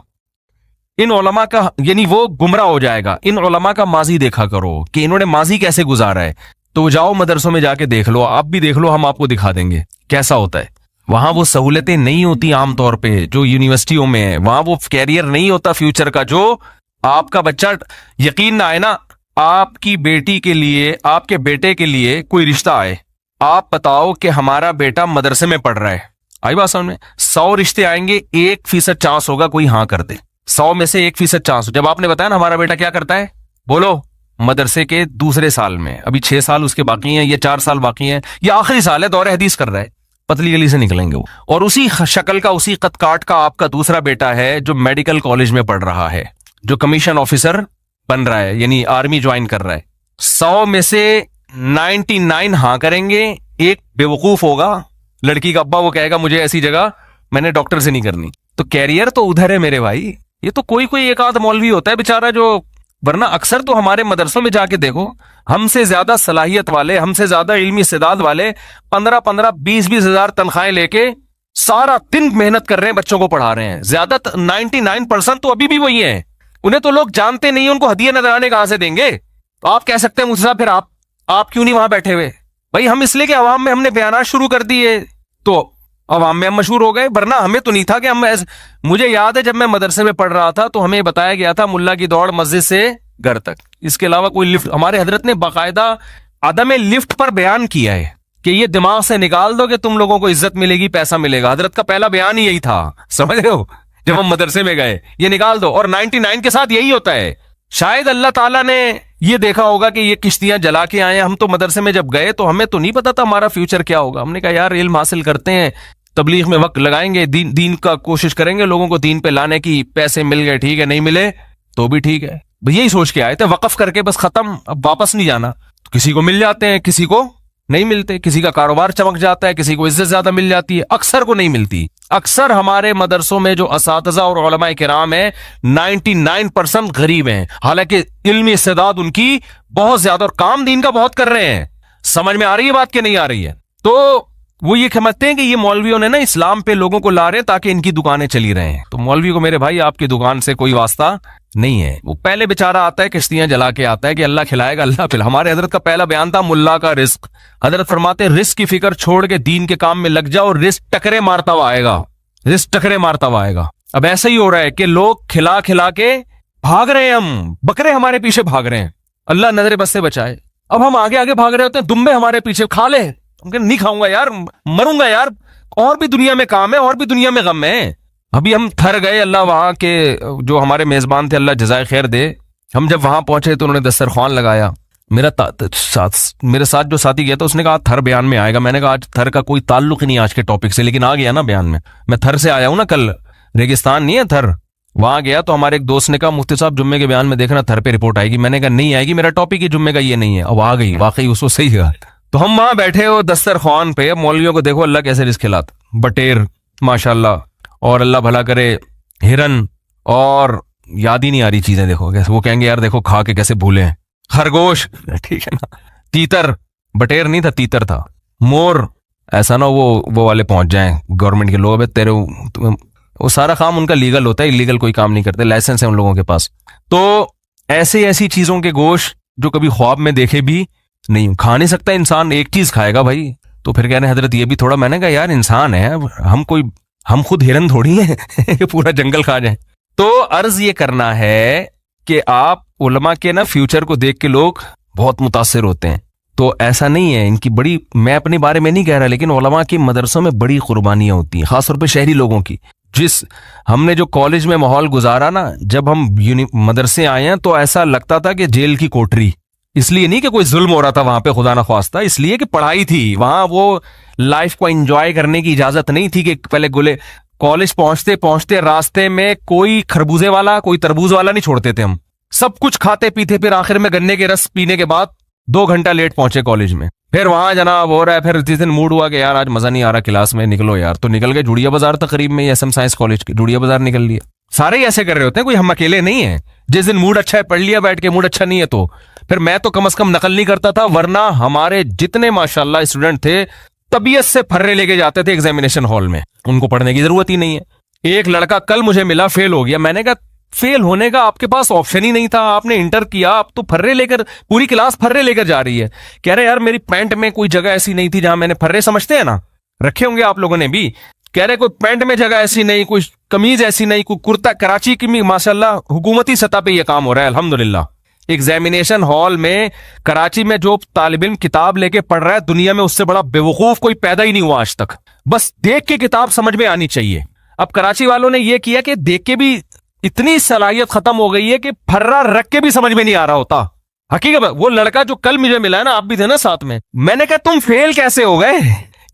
इन उलमा का, यानी वो गुमराह हो जाएगा। इन उलमा का माजी देखा करो कि इन्होंने माजी कैसे गुजारा है। तो जाओ मदरसों में जाके देख लो, आप भी देख लो, हम आपको दिखा देंगे कैसा होता है। वहां वो सहूलतें नहीं होती आमतौर पे जो यूनिवर्सिटियों में है, वहां वो कैरियर नहीं होता फ्यूचर का। जो आपका बच्चा, यकीन ना आए ना, आपकी बेटी के लिए, आपके बेटे के लिए कोई रिश्ता आए, आप बताओ कि हमारा बेटा मदरसे में पढ़ रहा है, आई बात समझ में? 100 रिश्ते आएंगे, 1% चांस होगा कोई हाँ कर दे। 100 में से 1% चांस। जब आपने बताया ना हमारा बेटा क्या करता है, बोलो मदरसे के दूसरे साल में, अभी 6 साल उसके बाकी हैं, ये 4 साल बाकी हैं, ये आखिरी साल है, दौरे हदीस कर रहा है, पतली गली से निकलेंगे वो। और उसी शक्ल का, उसी कद काट का आपका दूसरा बेटा है जो मेडिकल कॉलेज में पढ़ रहा है, जो कमीशन ऑफिसर बन रहा है, यानी आर्मी ज्वाइन कर रहा है। 100 में से 99 हाँ करेंगे, एक बेवकूफ होगा लड़की का अब्बा वो कहेगा मुझे ऐसी जगह मैंने डॉक्टर से नहीं करनी, तो कैरियर तो उधर है मेरे भाई। ये तो कोई कोई एक आध मौलवी होता है बेचारा जो, वरना अक्सर तो हमारे मदरसों में जाके देखो, हमसे ज्यादा सलाहियत वाले, हमसे ज्यादा इल्मी इस्तेदाद वाले 15-15, 20-20 हजार तनख्वाहें लेके सारा दिन मेहनत कर रहे हैं, बच्चों को पढ़ा रहे हैं। ज्यादा 99% तो अभी भी वही है। उन्हें तो लोग जानते नहीं, उनको हदिया नजराने कहां से देंगे। तो आप कह सकते हैं मुझसे साहब फिर आप क्यों नहीं वहां बैठे हुए? भाई हम इसलिए कि अवाम में हमने बयान शुरू कर दिए तो अवाम में हम मशहूर हो गए, वरना हमें तो नहीं था कि हम मुझे याद है जब मैं मदरसे में पढ़ रहा था तो हमें बताया गया था मुल्ला की दौड़ मस्जिद से घर तक, इसके अलावा कोई लिफ्ट, हमारे हजरत ने बाकायदा आदम लिफ्ट पर बयान किया है कि ये दिमाग से निकाल दो कि तुम लोगों को इज्जत मिलेगी, पैसा मिलेगा। हजरत का पहला बयान ही यही था, समझ रहे हो, जब हम मदरसे में गए, ये निकाल दो। और 99 के साथ यही होता है। शायद अल्लाह ताला ने ये देखा होगा कि ये किश्तियां जला के आए। हम तो मदरसे में जब गए तो हमें तो नहीं पता था हमारा फ्यूचर क्या होगा। हमने कहा यार इल्म हासिल करते हैं, तबलीग में वक्त लगाएंगे, दीन का कोशिश करेंगे लोगों को दीन पे लाने की। पैसे मिल गए ठीक है, नहीं मिले तो भी ठीक है, यही सोच के आए थे, वक्फ करके बस खत्म, अब वापस नहीं जाना। तो किसी को मिल जाते हैं, किसी को नहीं मिलते, किसी का कारोबार चमक जाता है, किसी को इज्जत ज्यादा मिल जाती है, अक्सर को नहीं मिलती। अक्सर हमारे मदरसों में जो असातिज़ा और उलमाए किराम है 99% गरीब हैं, हालांकि इल्मी इस्तेदाद उनकी बहुत ज्यादा और काम दीन का बहुत कर रहे हैं। समझ में आ रही है बात कि नहीं आ रही है? तो वो ये समझते हैं कि ये मौलवियों ने ना इस्लाम पे लोगों को ला रहे हैं ताकि इनकी दुकानें चली रहे हैं। तो मौलवी को मेरे भाई आपकी दुकान से कोई वास्ता नहीं है। वो पहले बेचारा आता है किश्तियां जला के आता है कि अल्लाह खिलाएगा, अल्लाह पिला। हमारे हजरत का पहला बयान था मुल्ला का रिस्क। हजरत फरमाते रिस्क की फिक्र छोड़ के दीन के काम में लग जाओ और रिस्क टकरे मारता हुआ आएगा, रिस्क टकरे मारता हुआ आएगा। अब ऐसा ही हो रहा है कि लोग खिला खिला के भाग रहे हैं, हम बकरे हमारे पीछे भाग रहे हैं, अल्लाह नजरे बस से बचाए। अब हम आगे आगे भाग रहे होते हैं, दुम्बे हमारे पीछे, खा ले। नहीं खाऊंगा यार, मरूंगा यार, और भी दुनिया में काम है, और भी दुनिया में गम है। अभी हम थर गए, अल्लाह वहां के जो हमारे मेजबान थे अल्लाह जज़ाए खैर दे, हम जब वहां पहुंचे तो उन्होंने दस्तरख्वान लगाया। मेरे साथ जो साथी गया था उसने कहा थर बयान में आएगा। मैंने कहा आज थर का कोई ताल्लुक ही नहीं आज के टॉपिक से, लेकिन आ गया ना बयान में। मैं थर से आया हूं ना, कल रेगिस्तान नहीं है थर, वहां गया तो हमारे एक दोस्त ने कहा मुफ्ती साहब जुम्मे के बयान में देखना थर पे रिपोर्ट आएगी। मैंने कहा नहीं आएगी, मेरा टॉपिक ही जुम्मे का ये नहीं है। अब आ गई, वाकई उसको सही कहा। तो हम वहां बैठे हो दस्तरख्वान पे, मौलवियों को देखो अल्लाह कैसे रिस्क खिलाता, बटेर माशाल्लाह, और अल्लाह भला करे हिरन, और याद ही नहीं आ रही चीजें देखो कैसे, वो कहेंगे यार देखो खा के कैसे भूले हैं, खरगोश ठीक है ना, तीतर, बटेर नहीं था तीतर था, मोर, ऐसा ना वो वाले पहुंच जाएं गवर्नमेंट के लोग, तेरे वो सारा काम उनका लीगल होता है, इलीगल कोई काम नहीं करते, लाइसेंस है उन लोगों के पास। तो ऐसी चीजों के गोश्त जो कभी ख्वाब में देखे भी नहीं, खा नहीं सकता इंसान, एक चीज खाएगा भाई। तो फिर कह रहे हजरत ये भी थोड़ा, मैंने कहा यार इंसान है, हम खुद हिरन थोड़ी है पूरा जंगल खा जाए। तो अर्ज ये करना है कि आप उलमा के ना फ्यूचर को देख के लोग बहुत मुतासिर होते हैं, तो ऐसा नहीं है। इनकी बड़ी, मैं अपने बारे में नहीं कह रहा, लेकिन उलमा की मदरसों में बड़ी कुर्बानियां होती हैं, खासतौर पे शहरी लोगों की। जिस हमने जो कॉलेज में माहौल गुजारा ना, जब हम मदरसे आए हैं तो ऐसा लगता था कि जेल की कोठरी। इसलिए नहीं कि कोई जुल्म हो रहा था वहां पे, खुदा ना ख्वास्ता, इसलिए कि पढ़ाई थी वहां, वो लाइफ को एंजॉय करने की इजाजत नहीं थी कि पहले गोले कॉलेज पहुंचते पहुंचते रास्ते में कोई खरबूजे वाला, कोई तरबूज वाला नहीं छोड़ते थे। हम सब कुछ खाते पीते, फिर आखिर में गन्ने के रस पीने के बाद 2 घंटा लेट पहुंचे कॉलेज में। फिर वहां जनाब हो रहा है, फिर जिस दिन मूड हुआ कि यार आज मजा नहीं आ रहा क्लास में, निकलो यार, तो निकल गए जुड़िया बाजार तक, करीब में एसएम साइंस कॉलेज के जुड़िया बाजार निकल लिया। सारे ही ऐसे कर रहे होते हैं, कोई हम अकेले नहीं है। जिस दिन मूड अच्छा है पढ़ लिया बैठ के, मूड अच्छा नहीं है तो फिर मैं तो कम से कम नकल नहीं करता था, वरना हमारे जितने माशाल्लाह स्टूडेंट थे तबीयत से फर्रे लेके जाते थे एग्जामिनेशन हॉल में, उनको पढ़ने की जरूरत ही नहीं है। एक लड़का कल मुझे मिला, फेल हो गया। मैंने कहा फेल होने का आपके पास ऑप्शन ही नहीं था, आपने इंटर किया, आप तो फर्रे लेकर, पूरी क्लास फर्रे लेकर जा रही है। कह रहे यार मेरी पैंट में कोई जगह ऐसी नहीं थी जहां मैंने फर्रे, समझते हैं ना, रखे होंगे आप लोगों ने भी। कह रहे कोई पैंट में जगह ऐसी नहीं, कोई कमीज ऐसी नहीं, कोई कुर्ता। कराची की भी माशाल्लाह हुकूमती सतह पे यह काम हो रहा है अल्हम्दुलिल्लाह। एग्जामिनेशन हॉल में कराची में जो तालिब इल्म किताब लेके पढ़ रहा है, दुनिया में उससे बड़ा बेवकूफ कोई पैदा ही नहीं हुआ आज तक। बस देख के किताब समझ में आनी चाहिए। अब कराची वालों ने यह किया कि देख के भी इतनी सलाहियत खत्म हो गई है कि फर्रा रख के भी समझ में नहीं आ रहा होता। हकीकत वो लड़का जो कल मुझे मिला है ना, आप भी थे ना साथ में, मैंने कहा तुम फेल कैसे हो गए?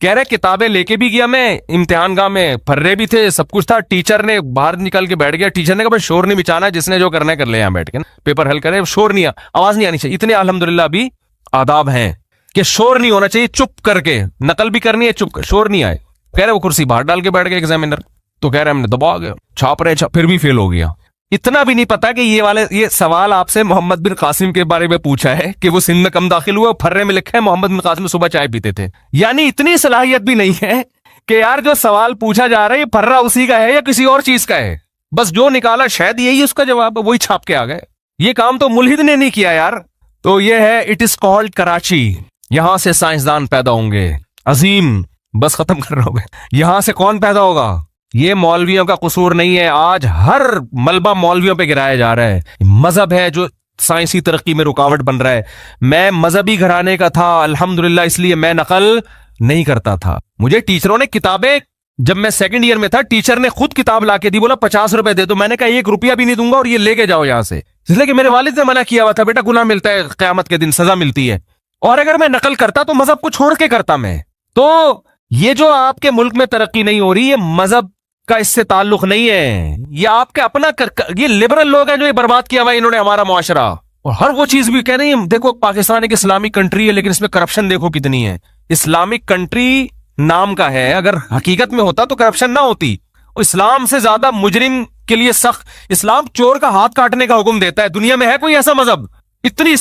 कह रहे किताबें लेके भी गया मैं इम्तिहान गाह में, फर्रे भी थे, सब कुछ था। टीचर ने बाहर निकल के बैठ गया, टीचर ने कहा भाई शोर नहीं मचाना, जिसने जो करना है कर ले, यहाँ बैठ के पेपर हल करे, शोर नहीं, आवाज नहीं आनी चाहिए। इतने अल्हम्दुलिल्लाह अभी आदाब हैं
कि शोर नहीं होना चाहिए, चुप करके नकल भी करनी है, चुप शोर नहीं आए। कह रहे वो कुर्सी बाहर डाल के बैठ गए एग्जामिनर, तो कह रहे हमने दबा गया, छाप रहे फिर भी फेल हो गया। इतना भी नहीं पता कि ये सवाल आपसे मोहम्मद बिन कासिम के बारे में पूछा है कि वो सिंध में कम दाखिल हुआ, फर्रे में लिखा है मोहम्मद बिन कासिम सुबह चाय पीते थे। यानी इतनी सलाहियत भी नहीं है कि यार जो सवाल पूछा जा रहा है ये फर्रा उसी का है या किसी और चीज का है, बस जो निकाला शायद यही उसका जवाब, वही छाप के आ गए। ये काम तो मुल्हिद ने नहीं किया यार। तो ये है इट इज कॉल्ड कराची, यहां से साइंसदान पैदा होंगे अजीम। बस खत्म कर रहा हूं मैं। यहां से कौन पैदा होगा? ये मौलवियों का कसूर नहीं है, आज हर मलबा मौलवियों पे गिराया जा रहा है। मजहब है जो साइंसी तरक्की में रुकावट बन रहा है। मैं मजहबी घराने का था अल्हम्दुलिल्लाह, इसलिए मैं नकल नहीं करता था। मुझे टीचरों ने किताबें, जब मैं सेकंड ईयर में था टीचर ने खुद किताब लाके दी, बोला 50 रुपए दे दो। मैंने कहा 1 रुपया भी नहीं दूंगा और ये लेके जाओ यहां से, इसलिए कि मेरे वालिद ने मना किया हुआ था, बेटा गुनाह मिलता है, क़यामत के दिन सजा मिलती है। और अगर मैं नकल करता तो मजहब को छोड़ के करता मैं। तो ये जो आपके मुल्क में तरक्की नहीं हो रही, ये मजहब का इससे ताल्लुक नहीं है, ये आपके अपना ये लिबरल लोग हैं जो ये बर्बाद किया हुआ इन्होंने हमारा मुआशरा। और हर वो चीज भी कह रही है, देखो पाकिस्तान एक इस्लामिक कंट्री है लेकिन इसमें करप्शन देखो कितनी है। इस्लामिक कंट्री नाम का है, अगर हकीकत में होता तो करप्शन ना होती। इस्लाम से ज्यादा मुजरिम के लिए सख्त, इस्लाम चोर का हाथ काटने का हुक्म देता है। दुनिया में है कोई ऐसा मजहब? इतनी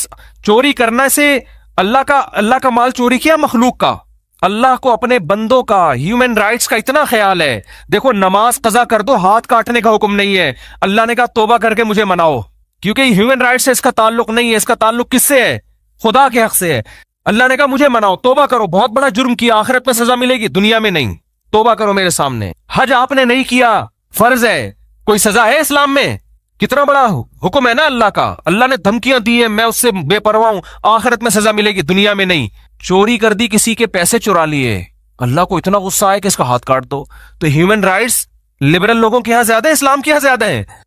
चोरी करने से अल्लाह का माल चोरी किया मखलूक का। अल्लाह को अपने बंदों का, ह्यूमन राइट्स का इतना ख्याल है। देखो नमाज कजा कर दो, हाथ काटने का हुक्म नहीं है। अल्लाह ने कहा तौबा करके मुझे मनाओ, क्योंकि ह्यूमन राइट्स से इसका ताल्लुक नहीं है। इसका ताल्लुक किससे है? खुदा के हक से है। अल्लाह ने कहा मुझे मनाओ, तौबा करो, बहुत बड़ा जुर्म किया, आखिरत में सजा मिलेगी, दुनिया में नहीं। तौबा करो मेरे सामने। हज आपने नहीं किया, फर्ज है, कोई सजा है इस्लाम में? कितना बड़ा हुक्म है ना अल्लाह का। अल्लाह ने धमकियां दी है, मैं उससे बेपरवाह हूं, आखिरत में सजा मिलेगी, दुनिया में नहीं। चोरी कर दी, किसी के पैसे चुरा लिए, अल्लाह को इतना गुस्सा है कि इसका हाथ काट दो। तो ह्यूमन राइट्स लिबरल लोगों के यहां ज्यादा है, इस्लाम के यहां ज्यादा है।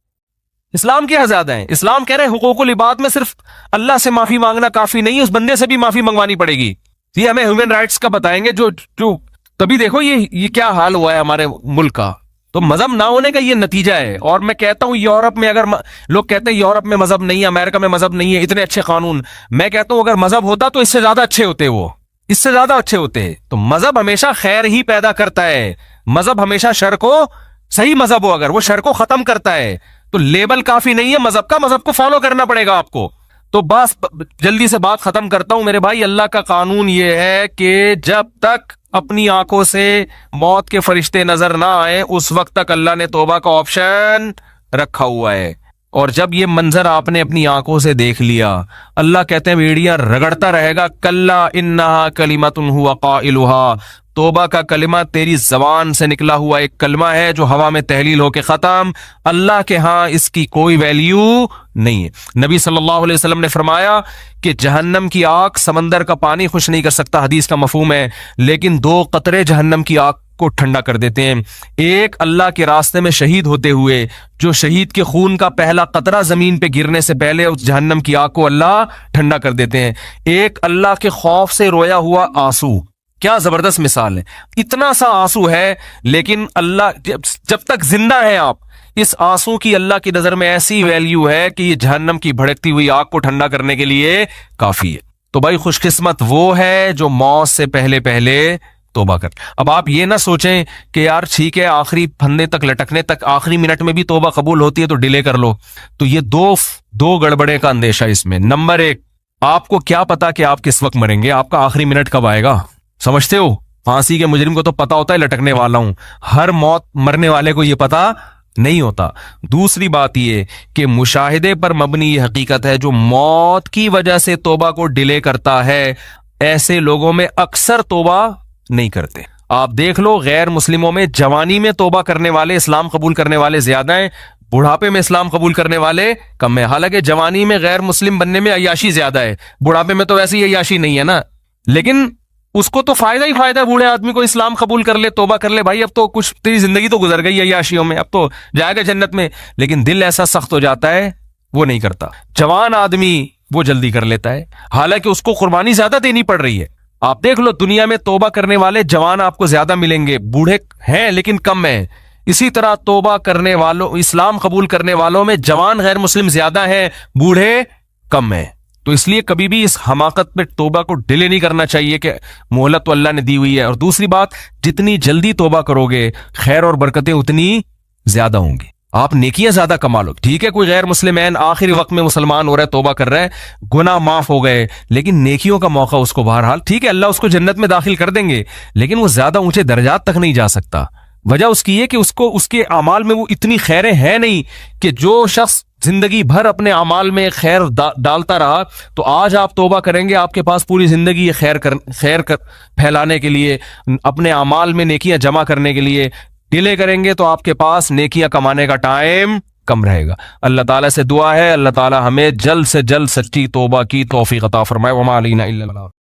इस्लाम के यहां ज्यादा है। इस्लाम कह रहे हैं हुकूकुल इबाद में सिर्फ अल्लाह से माफी मांगना काफी नहीं, उस बंदे से भी माफी मंगवानी पड़ेगी। ये हमें ह्यूमन राइट्स का बताएंगे जो तभी देखो ये क्या हाल हुआ है हमारे मुल्क का। तो मजहब ना होने का ये नतीजा है। और मैं कहता हूं यूरोप में, अगर लोग कहते हैं यूरोप में मजहब नहीं है, अमेरिका में मजहब नहीं है, इतने अच्छे कानून, मैं कहता हूं अगर मजहब होता तो इससे ज्यादा अच्छे होते, वो इससे ज्यादा अच्छे होते। तो मजहब हमेशा खैर ही पैदा करता है। मजहब हमेशा शर को, सही मजहब हो अगर, वो शर को खत्म करता है। तो लेबल काफी नहीं है मजहब का, मजहब को फॉलो करना पड़ेगा आपको। तो बस जल्दी से बात खत्म करता हूं मेरे भाई। अल्लाह का कानून ये है कि जब तक अपनी आंखों से मौत के फरिश्ते नजर ना आए उस वक्त तक अल्लाह ने तौबा का ऑप्शन रखा हुआ है। और जब ये मंजर आपने अपनी आंखों से देख लिया, अल्लाह कहते हैं बेड़ियां रगड़ता रहेगा, कल्ला इन्नहा कलिमतुन हुवा काइलुहा, तौबा का कलिमा तेरी जबान से निकला हुआ एक कलमा है जो हवा में तहलील होके खत्म। अल्लाह के यहां इसकी कोई वैल्यू नहीं है। नबी सल्लल्लाहु अलैहि वसल्लम ने फरमाया कि जहन्नम की आग समंदर का पानी खुश नहीं कर सकता, हदीस का मफहूम है, लेकिन 2 कतरे जहन्नम की आग को ठंडा कर देते हैं। एक अल्लाह के रास्ते में शहीद होते हुए, जो शहीद के खून का पहला कतरा जमीन पे गिरने से पहले उस जहन्नम की आग को अल्लाह ठंडा कर देते हैं। एक अल्लाह के खौफ से रोया हुआ आंसू, क्या जबरदस्त मिसाल है। इतना सा आंसू है, लेकिन अल्लाह जब तक जिंदा है आप, इस आंसू की अल्लाह की नजर में ऐसी वैल्यू है कि ये जहन्नम की भड़कती हुई आग को ठंडा करने के लिए काफी है। तो भाई खुशकिस्मत वो है जो मौत से पहले पहले तौबा कर। अब आप ये ना सोचें कि यार ठीक है आखिरी फंदे तक लटकने तक, आखिरी मिनट में भी तौबा कबूल होती है तो डिले कर लो। तो ये दो गड़बड़े का अंदेशा इसमें। नंबर 1, आपको क्या पता कि आप किस वक्त मरेंगे, आपका आखिरी मिनट कब आएगा, समझते हो? फांसी के मुजरिम को तो पता होता है लटकने वाला हूं, हर मौत मरने वाले को यह पता नहीं होता। दूसरी बात यह कि मुशाहिदे पर मबनी यह हकीकत है, जो मौत की वजह से तौबा को डिले करता है, ऐसे लोगों में अक्सर तौबा नहीं करते। आप देख लो गैर मुस्लिमों में जवानी में तौबा करने वाले, इस्लाम कबूल करने वाले ज्यादा हैं, बुढ़ापे में इस्लाम कबूल करने वाले कम है। हालांकि जवानी में गैर मुस्लिम बनने में अय्याशी ज्यादा है, बुढ़ापे में तो वैसे ही अय्याशी नहीं है ना, लेकिन उसको तो फायदा ही फायदा, बूढ़े आदमी को इस्लाम कबूल कर ले, तौबा कर ले, भाई अब तो कुछ तेरी जिंदगी तो गुजर गई अय्याशियों में, अब तो जाएगा जन्नत में। लेकिन दिल ऐसा सख्त हो जाता है, वो नहीं करता। जवान आदमी वो जल्दी कर लेता है, हालांकि उसको कुर्बानी ज्यादा देनी पड़ रही है। आप देख लो दुनिया में तौबा करने वाले जवान आपको ज्यादा मिलेंगे, बूढ़े हैं लेकिन कम है। इसी तरह तौबा करने वालों, इस्लाम कबूल करने वालों में जवान गैर मुस्लिम ज्यादा है, बूढ़े कम है। तो इसलिए कभी भी इस हमाकत पे तौबा को डिले नहीं करना चाहिए कि मोहलत तो अल्लाह ने दी हुई है। और दूसरी बात, जितनी जल्दी तौबा करोगे खैर और बरकतें उतनी ज्यादा होंगी, आप नेकियां ज्यादा कमा लो। ठीक है, कोई गैर मुस्लिम आखिरी वक्त में मुसलमान हो रहा है, तौबा कर रहा है, गुनाह माफ हो गए, लेकिन नेकियों का मौका उसको बहरहाल, ठीक है अल्लाह उसको जन्नत में दाखिल कर देंगे, लेकिन वो ज्यादा ऊंचे दर्जात तक नहीं जा सकता। वजह उसकी है कि उसको उसके अमाल में वो इतनी खैरें हैं नहीं कि जो शख्स जिंदगी भर अपने अमाल में खैर डालता रहा, तो आज आप तौबा करेंगे, आपके पास पूरी जिंदगी ये खैर फैलाने के लिए, अपने अमाल में नेकियां जमा करने के लिए डिले करेंगे तो आपके पास नेकियां कमाने का टाइम कम रहेगा। अल्लाह ताला से दुआ है, अल्लाह ताला हमें जल्द से जल्द सच्ची तौबा की तौफीक अता फरमाए। वमा अलैना इल्ला